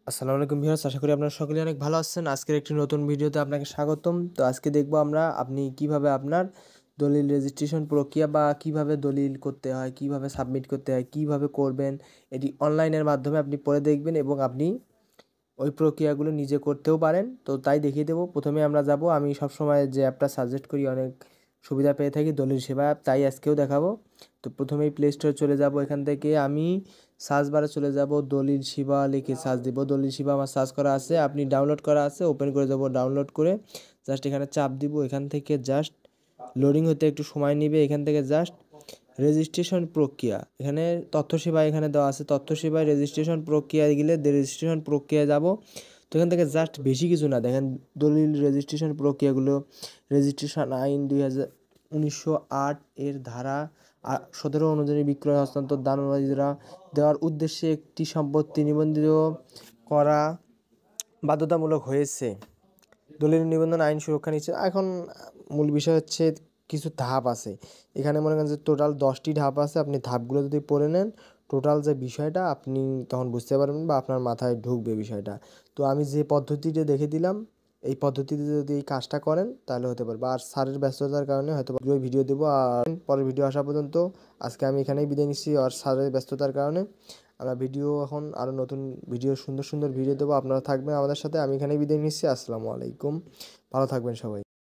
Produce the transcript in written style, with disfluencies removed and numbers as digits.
আসসালামু আলাইকুম ভিউয়ার্স, আশা করি আপনারা সকলেই অনেক ভালো আছেন। আজকের একটি নতুন ভিডিওতে আপনাকে স্বাগতম। তো আজকে দেখব আমরা আপনি কিভাবে আপনার দলিল রেজিস্ট্রেশন প্রক্রিয়া বা কিভাবে দলিল করতে হয়, কিভাবে সাবমিট করতে হয়, কিভাবে করবেন, এটি অনলাইনের মাধ্যমে আপনি পড়ে দেখবেন এবং আপনি ওই প্রক্রিয়াগুলো নিজে করতেও পারেন। তো তাই দেখিয়ে দেবো। প্রথমে আমরা যাব, আমি সবসময় যে অ্যাপটা সাজেস্ট করি অনেক সুবিধা পেয়ে থাকি, দলিল সেবা অ্যাপ, তাই আজকেও দেখাবো। তো প্রথমেই প্লে স্টোরে চলে যাব, এখান থেকে আমি সার্চ বারে চলে যাব, দলিল সেবা লিখে সার্চ দিব। দলিল সেবা আমার সার্চ করা আছে, আপনি ডাউনলোড করা আছে, ওপেন করে যাব। ডাউনলোড করে জাস্ট এখানে চাপ দিব। এখান থেকে জাস্ট লোডিং হতে একটু সময় নেবে। এখান থেকে জাস্ট রেজিস্ট্রেশন প্রক্রিয়া, এখানে তথ্য সেবা এখানে দেওয়া আছে, তথ্য সেবায় রেজিস্ট্রেশন প্রক্রিয়ায় গেলে রেজিস্ট্রেশন প্রক্রিয়ায় যাব। তো এখান থেকে জাস্ট বেশি কিছু না, দেখেন দলিল রেজিস্ট্রেশন প্রক্রিয়াগুলো, রেজিস্ট্রেশন আইন 1908 এর ধারা 17 অনুযায়ী বিক্রয় হস্তান্তর দানবাদীরা দেওয়ার উদ্দেশ্যে একটি সম্পত্তি নিবন্ধিত করা বাধ্যতামূলক হয়েছে। দলিল নিবন্ধন আইন সুরক্ষা নিচ্ছে। এখন মূল বিষয় হচ্ছে কিছু ধাপ আছে এখানে, মনে করেন যে টোটাল 10টি ধাপ আছে। আপনি ধাপগুলো যদি পড়ে নেন, টোটাল যে বিষয়টা আপনি তখন বুঝতে পারবেন বা আপনার মাথায় ঢুকবে বিষয়টা। তো আমি যে পদ্ধতিটা দেখে দিলাম, এই পদ্ধতিতে যদি এই কাজটা করেন তাহলে হতে পারবে। আর স্যারের ব্যস্ততার কারণে হয়তো ভিডিও দেবো, আর পরের ভিডিও আসা পর্যন্ত আজকে আমি এখানেই বিদায় নিচ্ছি। আর স্যারের ব্যস্ততার কারণে আমরা ভিডিও এখন আরও নতুন ভিডিও, সুন্দর সুন্দর ভিডিও দেবো, আপনারা থাকবেন আমাদের সাথে। আমি এখানেই বিদায় নিচ্ছি। আসসালামু আলাইকুম, ভালো থাকবেন সবাই।